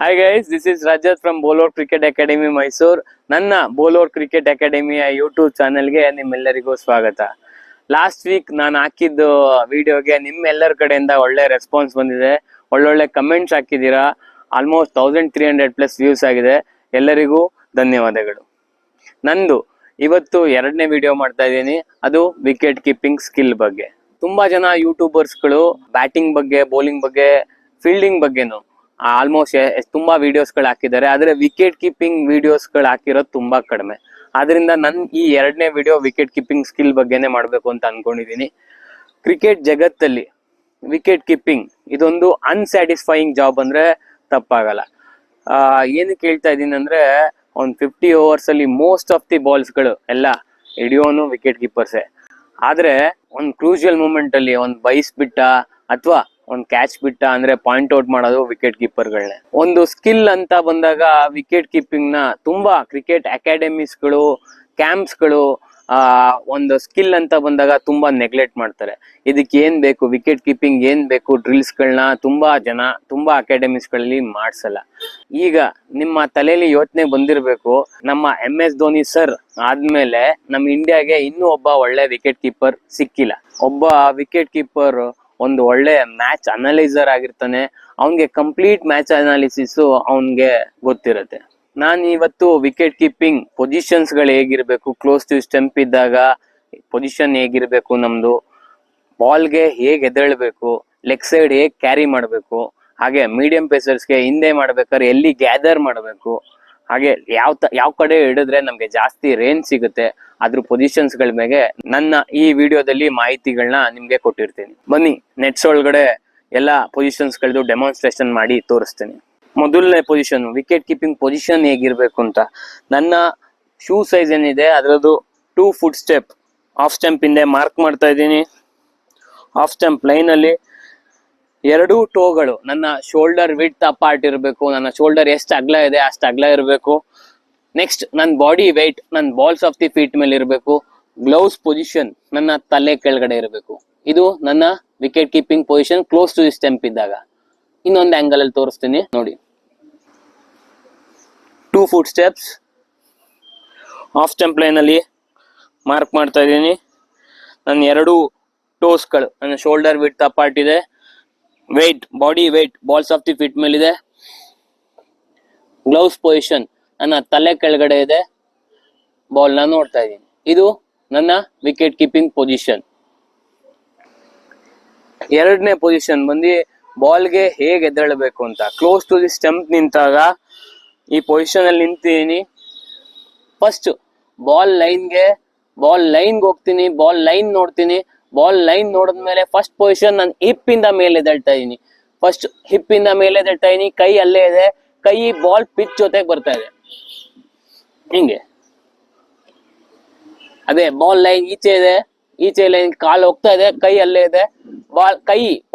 Hi guys, this is Rajat from Bowlor Cricket Academy Mysore. ನನ್ನ Bowlor Cricket Academy YouTube ಚಾನೆಲ್ಗೆ ನಿಮ್ಮೆಲ್ಲರಿಗೂ ಸ್ವಾಗತ. Last week ನಾನು ಹಾಕಿದ್ದು ವಿಡಿಯೋಗೆ ನಿಮ್ಮೆಲ್ಲರ ಕಡೆಯಿಂದ ಒಳ್ಳೆ ರೆಸ್ಪಾನ್ಸ್ ಬಂದಿದೆ. ಒಳ್ಳೊಳ್ಳೆ ಕಮೆಂಟ್ಸ್ ಹಾಕಿದ್ದೀರಾ. ಆಲ್ಮೋಸ್ಟ್ 1300+ ವ್ಯೂಸ್ ಆಗಿದೆ. ಎಲ್ಲರಿಗೂ ಧನ್ಯವಾದಗಳು. ನಂದು ಇವತ್ತು ಎರಡನೇ ವಿಡಿಯೋ ಮಾಡ್ತಾ ಇದ್ದೀನಿ. ಅದು ವಿಕೆಟ್ ಕೀಪಿಂಗ್ ಸ್ಕಿಲ್ ಬಗ್ಗೆ. ತುಂಬಾ ಜನ ಯೂಟ್ಯೂಬರ್ಸ್ಗಳು ಬ್ಯಾಟಿಂಗ್ ಬಗ್ಗೆ, ಬೌಲಿಂಗ್ ಬಗ್ಗೆ, ಫೀಲ್ಡಿಂಗ್ ಬಗ್ಗೆನು ಆಲ್ಮೋಸ್ಟ್ ತುಂಬಾ ವಿಡಿಯೋಸ್ಗಳು ಹಾಕಿದ್ದಾರೆ. ಆದ್ರೆ ವಿಕೆಟ್ ಕೀಪಿಂಗ್ ವಿಡಿಯೋಸ್ಗಳು ಹಾಕಿರೋದು ತುಂಬಾ ಕಡಿಮೆ. ಆದ್ರಿಂದ ನನ್ ಈ ಎರಡನೇ ವಿಡಿಯೋ ವಿಕೆಟ್ ಕೀಪಿಂಗ್ ಸ್ಕಿಲ್ ಬಗ್ಗೆನೆ ಮಾಡ್ಬೇಕು ಅಂತ ಅನ್ಕೊಂಡಿದೀನಿ. ಕ್ರಿಕೆಟ್ ಜಗತ್ತಲ್ಲಿ ವಿಕೆಟ್ ಕೀಪಿಂಗ್ ಇದೊಂದು ಅನ್ಸ್ಯಾಟಿಸ್ಫೈಯಿಂಗ್ ಜಾಬ್ ಅಂದ್ರೆ ತಪ್ಪಾಗಲ್ಲ. ಏನಕ್ಕೆ ಹೇಳ್ತಾ ಇದೀನಿ ಅಂದ್ರೆ, ಒಂದು 50 ಓವರ್ಸ್ ಅಲ್ಲಿ ಮೋಸ್ಟ್ ಆಫ್ ದಿ ಬಾಲ್ಸ್ ಗಳು ಎಲ್ಲ ಹಿಡಿಯೋನು ವಿಕೆಟ್ ಕೀಪರ್ಸೇ. ಆದ್ರೆ ಒಂದು ಕ್ರೂಷಿಯಲ್ ಮೂಮೆಂಟ್ ಅಲ್ಲಿ ಒಂದು ಬೈಸ್ ಬಿಟ್ಟ ಅಥವಾ ಒಂದು ಕ್ಯಾಚ್ ಬಿಟ್ಟ ಅಂದ್ರೆ ಪಾಯಿಂಟ್ ಔಟ್ ಮಾಡೋದು ವಿಕೆಟ್ ಕೀಪರ್ಗಳನ್ನೇ. ಒಂದು ಸ್ಕಿಲ್ ಅಂತ ಬಂದಾಗ ವಿಕೆಟ್ ಕೀಪಿಂಗ್ ನ ತುಂಬಾ ಕ್ರಿಕೆಟ್ ಅಕಾಡೆಮೀಸ್ಗಳು, ಕ್ಯಾಂಪ್ಸ್ಗಳು ಒಂದು ಸ್ಕಿಲ್ ಅಂತ ಬಂದಾಗ ತುಂಬಾ ನೆಗ್ಲೆಕ್ಟ್ ಮಾಡ್ತಾರೆ. ಇದಕ್ಕೆ ಏನ್ ಬೇಕು, ವಿಕೆಟ್ ಕೀಪಿಂಗ್ ಏನ್ ಬೇಕು, ಡ್ರಿಲ್ಸ್ ಗಳನ್ನ ತುಂಬಾ ಜನ ತುಂಬಾ ಅಕಾಡೆಮೀಸ್ಗಳಲ್ಲಿ ಮಾಡ್ಸಲ್ಲ. ಈಗ ನಿಮ್ಮ ತಲೆಯಲ್ಲಿ ಯೋಚನೆ ಬಂದಿರಬೇಕು, ನಮ್ಮ MS ಧೋನಿ ಸರ್ ಆದ್ಮೇಲೆ ನಮ್ಮ ಇಂಡಿಯಾಗೆ ಇನ್ನೂ ಒಬ್ಬ ಒಳ್ಳೆ ವಿಕೆಟ್ ಕೀಪರ್ ಸಿಕ್ಕಿಲ್ಲ. ಒಬ್ಬ ವಿಕೆಟ್ ಕೀಪರ್ ಒಂದು ಒಳ್ಳೆ ಮ್ಯಾಚ್ ಅನಲೈಸರ್ ಆಗಿರ್ತಾನೆ. ಅವನ್ಗೆ ಕಂಪ್ಲೀಟ್ ಮ್ಯಾಚ್ ಅನಾಲಿಸಿಸ್ ಅವನ್ಗೆ ಗೊತ್ತಿರುತ್ತೆ. ನಾನು ಇವತ್ತು ವಿಕೆಟ್ ಕೀಪಿಂಗ್ ಪೊಸಿಷನ್ಸ್ ಗಳು ಹೇಗಿರ್ಬೇಕು, ಕ್ಲೋಸ್ ಟು ಸ್ಟಂಪ್ ಇದ್ದಾಗ ಪೊಸಿಷನ್ ಹೇಗಿರ್ಬೇಕು, ನಮ್ದು ಬಾಲ್ಗೆ ಹೇಗೆ ಎದ್ದೇಳ್ಬೇಕು, ಲೆಗ್ ಸೈಡ್ ಹೇಗೆ ಕ್ಯಾರಿ ಮಾಡಬೇಕು, ಹಾಗೆ ಮೀಡಿಯಂ ಪೇಸರ್ಸ್ಗೆ ಹಿಂದೆ ಮಾಡ್ಬೇಕಾದ್ರೆ ಎಲ್ಲಿ ಗ್ಯಾದರ್ ಮಾಡಬೇಕು, ಹಾಗೆ ಯಾವ ಕಡೆ ಹಿಡಿದ್ರೆ ನಮ್ಗೆ ಜಾಸ್ತಿ ರೇಂಜ್ ಸಿಗುತ್ತೆ, ಅದ್ರ ಪೊಸಿಷನ್ಸ್ ಗಳ ಮೇಲೆ ನನ್ನ ಈ ವಿಡಿಯೋದಲ್ಲಿ ಮಾಹಿತಿಗಳನ್ನ ನಿಮ್ಗೆ ಕೊಟ್ಟಿರ್ತೀನಿ. ಬನ್ನಿ ನೆಟ್ಸ್ ಒಳಗಡೆ ಎಲ್ಲಾ ಪೊಸಿಷನ್ಸ್ ಗಳದ್ದು ಡೆಮಾನ್ಸ್ಟ್ರೇಷನ್ ಮಾಡಿ ತೋರಿಸ್ತೀನಿ. ಮೊದಲನೇ ಪೊಸಿಷನ್, ವಿಕೆಟ್ ಕೀಪಿಂಗ್ ಪೊಸಿಷನ್ ಹೇಗಿರ್ಬೇಕು ಅಂತ. ನನ್ನ ಶೂ ಸೈಜ್ ಏನಿದೆ ಅದರದ್ದು 2 ಫುಟ್ ಸ್ಟೆಪ್ ಆಫ್ ಸ್ಟೆಂಪ್ ಹಿಂದೆ ಮಾರ್ಕ್ ಮಾಡ್ತಾ ಇದ್ದೀನಿ. ಆಫ್ ಸ್ಟೆಂಪ್ ಲೈನ್ ಅಲ್ಲಿ 2 ಟೋಗಳು ನನ್ನ ಶೋಲ್ಡರ್ ವಿಡ್ತ್ ಅಪಾರ್ಟ್ ಇರಬೇಕು. ನನ್ನ ಶೋಲ್ಡರ್ ಎಷ್ಟು ಅಗಲ ಇದೆ ಅಷ್ಟು ಅಗಲ ಇರಬೇಕು. ನೆಕ್ಸ್ಟ್ ನನ್ನ ಬಾಡಿ ವೆಯ್ಟ್ ನನ್ನ ಬಾಲ್ಸ್ ಆಫ್ ದಿ ಫೀಟ್ ಮೇಲೆ ಇರಬೇಕು. ಗ್ಲೌಸ್ ಪೊಸಿಷನ್ ನನ್ನ ತಲೆ ಕೆಳಗಡೆ ಇರಬೇಕು. ಇದು ನನ್ನ wicket keeping position close to the stump ಇದ್ದಾಗ. ಇನ್ನೊಂದು ಆಂಗಲ್ ಅಲ್ಲಿ ತೋರಿಸ್ತೀನಿ ನೋಡಿ. 2 foot steps off stump line ಅಲ್ಲಿ ಮಾರ್ಕ್ ಮಾಡ್ತಾ ಇದ್ದೀನಿ. ನನ್ನ 2 ಟೋಸ್ಗಳು ನನ್ನ ಶೋಲ್ಡರ್ ವಿಡ್ತ್ ಅಪಾರ್ಟ್ ಇದೆ. Weight, body weight balls of the feet ಮೇಲಿದೆ. ಗ್ಲೌಸ್ ಪೊಸಿಷನ್ ನನ್ನ ತಲೆ ಕೆಳಗಡೆ ಇದೆ. ಬಾಲ್ ನ ನೋಡ್ತಾ ಇದ್ದೀನಿ. ಇದು ನನ್ನ ವಿಕೆಟ್ ಕೀಪಿಂಗ್ ಪೊಸಿಷನ್. ಎರಡನೇ ಪೊಸಿಷನ್ ಬಂದು ಬಾಲ್ಗೆ ಹೇಗೆ ಎದ್ದೇಳಬೇಕು ಅಂತ. ಕ್ಲೋಸ್ ಟು ದಿ ಸ್ಟಂಪ್ ನಿಂತಾಗ ಈ ಪೊಸಿಷನ್ ಅಲ್ಲಿ ನಿಂತಿದ್ದೀನಿ. ಫಸ್ಟ್ ಬಾಲ್ ಲೈನ್ಗೆ ಹೋಗ್ತೀನಿ. ಬಾಲ್ ಲೈನ್ ನೋಡ್ತೀನಿ. ಬಾಲ್ ಲೈನ್ ನೋಡಿದ್ಮೇಲೆ ಫಸ್ಟ್ ಪೊಸಿಷನ್ ನಾನು ಹಿಪ್ ಇಂದ ಮೇಲೆ ಎದ್ದೇಳ್ತಾ ಇದೀನಿ. ಫಸ್ಟ್ ಹಿಪ್ ಇಂದ ಮೇಲೆ ಎದ್ದೇಳ್ತಾ ಇದೀನಿ. ಕೈ ಅಲ್ಲೇ ಇದೆ. ಕೈ ಬಾಲ್ ಪಿಚ್ ಜೊತೆಗೆ ಬರ್ತಾ ಇದೆ. ಹಿಂಗೆ ಅದೇ ಬಾಲ್ ಲೈನ್ ಈಚೆ ಲೈನ್ ಕಾಲ್ ಹೋಗ್ತಾ ಇದೆ. ಕೈ ಅಲ್ಲೇ ಇದೆ.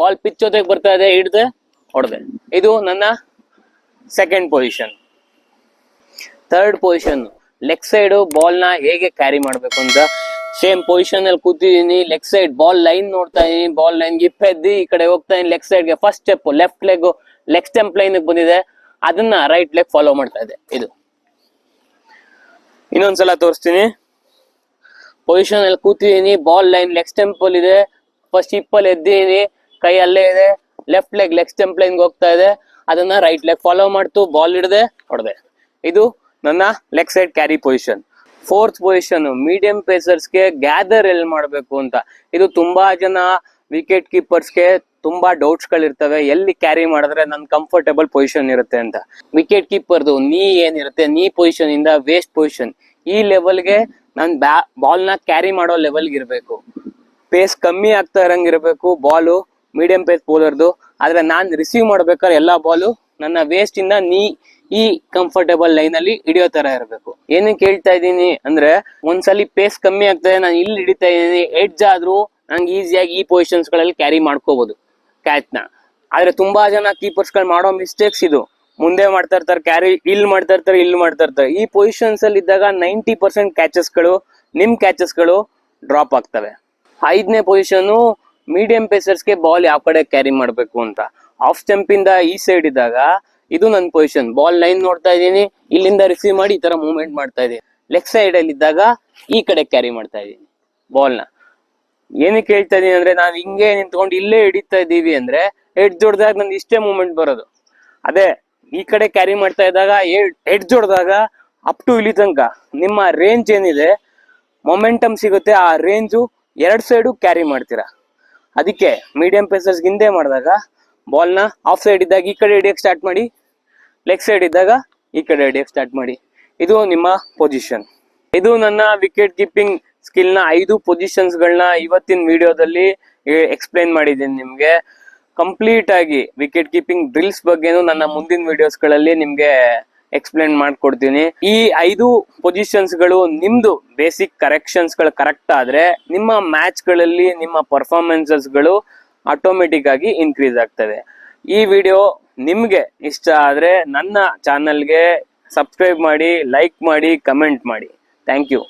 ಬಾಲ್ ಪಿಚ್ ಜೊತೆಗೆ ಬರ್ತಾ ಇದೆ. ಹಿಡ್ದೆ ಹೊಡೆದೆ. ಇದು ನನ್ನ second position. Third position, leg side ball ನ ಹೇಗೆ ಕ್ಯಾರಿ ಮಾಡ್ಬೇಕು ಅಂತ. ಸೇಮ್ ಪೊಸಿಷನ್ ಅಲ್ಲಿ ಕೂತಿದ್ದೀನಿ. ಲೆಗ್ ಸೈಡ್ ಬಾಲ್ ಲೈನ್ ನೋಡ್ತಾ ಇದೀನಿ. ಬಾಲ್ ಲೈನ್ ಎದ್ದಿ ಈ ಕಡೆ ಹೋಗ್ತಾ ಇದೀನಿ. ಲೆಗ್ ಸೈಡ್ಗೆ first step left leg stump line ಬಂದಿದೆ. ಅದನ್ನ ರೈಟ್ ಲೆಗ್ ಫಾಲೋ ಮಾಡ್ತಾ ಇದೆ. ಇದು ಇನ್ನೊಂದ್ಸಲ ತೋರಿಸ್ತೀನಿ. ಪೊಸಿಷನ್ ಅಲ್ಲಿ ಕೂತಿದ್ದೀನಿ. ಬಾಲ್ ಲೈನ್ ಲೆಗ್ ಸ್ಟೆಂಪ್ ಅಲ್ಲಿ ಇದೆ. ಫಸ್ಟ್ ಹಿಪ್ ಅಲ್ಲಿ ಎದ್ದಿದ್ದೀನಿ. ಕೈ ಅಲ್ಲೇ ಇದೆ. ಲೆಫ್ಟ್ ಲೆಗ್ ಸ್ಟೆಂಪ್ ಲೈನ್ ಹೋಗ್ತಾ ಇದೆ. ಅದನ್ನ ರೈಟ್ ಲೆಗ್ ಫಾಲೋ ಮಾಡ್ತು ಬಾಲ್ ಹಿಡ್ದೆ ಹೊಡೆದೆ. ಇದು ನನ್ನ leg side carry position. Fourth position, medium ಪೇಸರ್ಸ್ಗೆ ಗ್ಯಾದರ್ ಎಲ್ಲಿ ಮಾಡಬೇಕು ಅಂತ. ಇದು ತುಂಬಾ ಜನ ವಿಕೆಟ್ ಕೀಪರ್ಸ್ಗೆ ತುಂಬಾ ಡೌಟ್ಸ್ ಗಳಿರ್ತವೆ. ಎಲ್ಲಿ ಕ್ಯಾರಿ ಮಾಡಿದ್ರೆ ನನ್ ಕಂಫರ್ಟೇಬಲ್ ಪೊಸಿಷನ್ ಇರುತ್ತೆ ಅಂತ. ವಿಕೆಟ್ ಕೀಪರ್ದು ನೀ ಏನಿರುತ್ತೆ, ನೀ ಪೊಸಿಷನ್ ಇಂದ ವೇಸ್ಟ್ ಪೊಸಿಷನ್ ಈ ಲೆವೆಲ್ಗೆ ನನ್ ಬಾಲ್ ನ ಕ್ಯಾರಿ ಮಾಡೋ ಲೆವೆಲ್ಗೆ ಇರಬೇಕು. ಪೇಸ್ ಕಮ್ಮಿ ಆಗ್ತಾ ಇರಂಗಿರ್ಬೇಕು ಬಾಲು ಮೀಡಿಯಂ ಪೇಸ್ ಬೌಲರ್ದು. ಆದ್ರೆ ನಾನ್ ರಿಸೀವ್ ಮಾಡ್ಬೇಕಾದ್ರೆ ಎಲ್ಲಾ ಬಾಲು ನನ್ನ ವೇಸ್ಟ್ ಇಂದ ಈ ಕಂಫರ್ಟೇಬಲ್ ಲೈನ್ ಅಲ್ಲಿ ಹಿಡಿಯೋ ತರ ಇರಬೇಕು. ಏನಕ್ಕೆ ಹೇಳ್ತಾ ಇದ್ದೀನಿ ಅಂದ್ರೆ, ಒಂದ್ಸಲಿ ಪೇಸ್ ಕಮ್ಮಿ ಆಗ್ತದೆ, ನಾನು ಇಲ್ಲಿ ಹಿಡಿತಾ ಇದ್ದೀನಿ, ಎಡ್ಜ್ ಆದ್ರೂ ನಂಗೆ ಈಸಿಯಾಗಿ ಈ ಪೊಸಿಷನ್ಸ್ ಗಳಲ್ಲಿ ಕ್ಯಾರಿ ಮಾಡ್ಕೋಬಹುದು ಕ್ಯಾಚ್ ನ. ಆದ್ರೆ ತುಂಬಾ ಜನ ಕೀಪರ್ಸ್ ಗಳು ಮಾಡೋ ಮಿಸ್ಟೇಕ್ಸ್ ಇದು. ಮುಂದೆ ಮಾಡ್ತಾ ಇರ್ತಾರೆ ಕ್ಯಾರಿ, ಇಲ್ಲಿ ಮಾಡ್ತಾ ಇರ್ತಾರೆ. ಈ ಪೊಸಿಷನ್ಸ್ ಅಲ್ಲಿ ಇದ್ದಾಗ 90% ಕ್ಯಾಚಸ್ ಗಳು ಕ್ಯಾಚಸ್ ಗಳು ಡ್ರಾಪ್ ಆಗ್ತವೆ. 5ನೇ ಪೊಸಿಷನ್, ಮೀಡಿಯಂ ಪೇಸರ್ಸ್ಗೆ ಬಾಲ್ ಯಾವ ಕಡೆ ಕ್ಯಾರಿ ಮಾಡ್ಬೇಕು ಅಂತ. ಆಫ್ ಸ್ಟಂಪ್ ಇಂದ ಈ ಸೈಡ್ ಇದ್ದಾಗ ಇದು ನನ್ನ ಪೊಸಿಷನ್. ಬಾಲ್ ಲೈನ್ ನೋಡ್ತಾ ಇದ್ದೀನಿ, ಇಲ್ಲಿಂದ ರಿಸೀವ್ ಮಾಡಿ ಈ ತರ ಮೂವ್ಮೆಂಟ್ ಮಾಡ್ತಾ ಇದ್ದೀನಿ. ಲೆಗ್ ಸೈಡ್ ಅಲ್ಲಿ ಇದ್ದಾಗ ಈ ಕಡೆ ಕ್ಯಾರಿ ಮಾಡ್ತಾ ಇದ್ದೀನಿ ಬಾಲ್ ನ. ಏನಕ್ಕೆ ಹೇಳ್ತಾ ಇದೀನಿ ಅಂದ್ರೆ, ನಾವ್ ಹಿಂಗೆ ನಿಂತ್ಕೊಂಡು ಇಲ್ಲೇ ಹಿಡಿತಾ ಇದೀವಿ ಅಂದ್ರೆ ಹೆಡ್ ಜೋಡ್ದಾಗ ನನ್ಗೆ ಇಷ್ಟೇ ಮೂವ್ಮೆಂಟ್ ಬರೋದು. ಅದೇ ಈ ಕಡೆ ಕ್ಯಾರಿ ಮಾಡ್ತಾ ಇದ್ದಾಗ ಹೆಡ್ ಜೋಡ್ದಾಗ ಅಪ್ ಟು ಇಲ್ಲಿ ತನಕ ನಿಮ್ಮ ರೇಂಜ್ ಏನಿದೆ ಮೊಮೆಂಟಮ್ ಸಿಗುತ್ತೆ. ಆ ರೇಂಜು ಎರಡ್ ಸೈಡು ಕ್ಯಾರಿ ಮಾಡ್ತೀರಾ. ಅದಕ್ಕೆ ಮೀಡಿಯಂ ಪೇಸರ್ಸ್ ಹಿಂದೆ ಮಾಡಿದಾಗ ಬಾಲ್ನ ಆಫ್ ಸೈಡ್ ಇದ್ದಾಗ ಈ ಕಡೆ ಹಿಡಿಯಕ್ಕೆ ಸ್ಟಾರ್ಟ್ ಮಾಡಿ, ಲೆಗ್ ಸೈಡ್ ಇದ್ದಾಗ ಈ ಕಡೆ ಹಿಡಿಯಕ್ಕೆ ಸ್ಟಾರ್ಟ್ ಮಾಡಿ. ಇದು ನಿಮ್ಮ ಪೊಸಿಷನ್. ಇದು ನನ್ನ ವಿಕೆಟ್ ಕೀಪಿಂಗ್ ಸ್ಕಿಲ್ ನ 5 ಪೊಸಿಷನ್ಸ್ ಗಳನ್ನ ಇವತ್ತಿನ ವಿಡಿಯೋದಲ್ಲಿ ಎಕ್ಸ್ಪ್ಲೈನ್ ಮಾಡಿದ್ದೀನಿ ನಿಮ್ಗೆ. ಕಂಪ್ಲೀಟ್ ಆಗಿ ವಿಕೆಟ್ ಕೀಪಿಂಗ್ ಡ್ರಿಲ್ಸ್ ಬಗ್ಗೆನು ನನ್ನ ಮುಂದಿನ ವಿಡಿಯೋಸ್ ಗಳಲ್ಲಿ ನಿಮ್ಗೆ ಎಕ್ಸ್ಪ್ಲೈನ್ ಮಾಡ್ಕೊಡ್ತೀನಿ. ಈ 5 ಪೊಸಿಷನ್ಸ್ ಗಳು ನಿಮ್ದು ಬೇಸಿಕ್ ಕರೆಕ್ಷನ್ಸ್ ಗಳು ಕರೆಕ್ಟ್ ಆದ್ರೆ ನಿಮ್ಮ ಮ್ಯಾಚ್ ಗಳಲ್ಲಿ ನಿಮ್ಮ ಪರ್ಫಾರ್ಮೆನ್ಸಸ್ ಗಳು ಆಟೋಮೆಟಿಕ್ ಆಗಿ ಇನ್ಕ್ರೀಸ್ ಆಗ್ತವೆ. ಈ ವಿಡಿಯೋ ನಿಮ್ಗೆ ಇಷ್ಟ ಆದ್ರೆ ನನ್ನ ಚಾನಲ್ಗೆ ಸಬ್ಸ್ಕ್ರೈಬ್ ಮಾಡಿ, ಲೈಕ್ ಮಾಡಿ, ಕಮೆಂಟ್ ಮಾಡಿ. Thank you.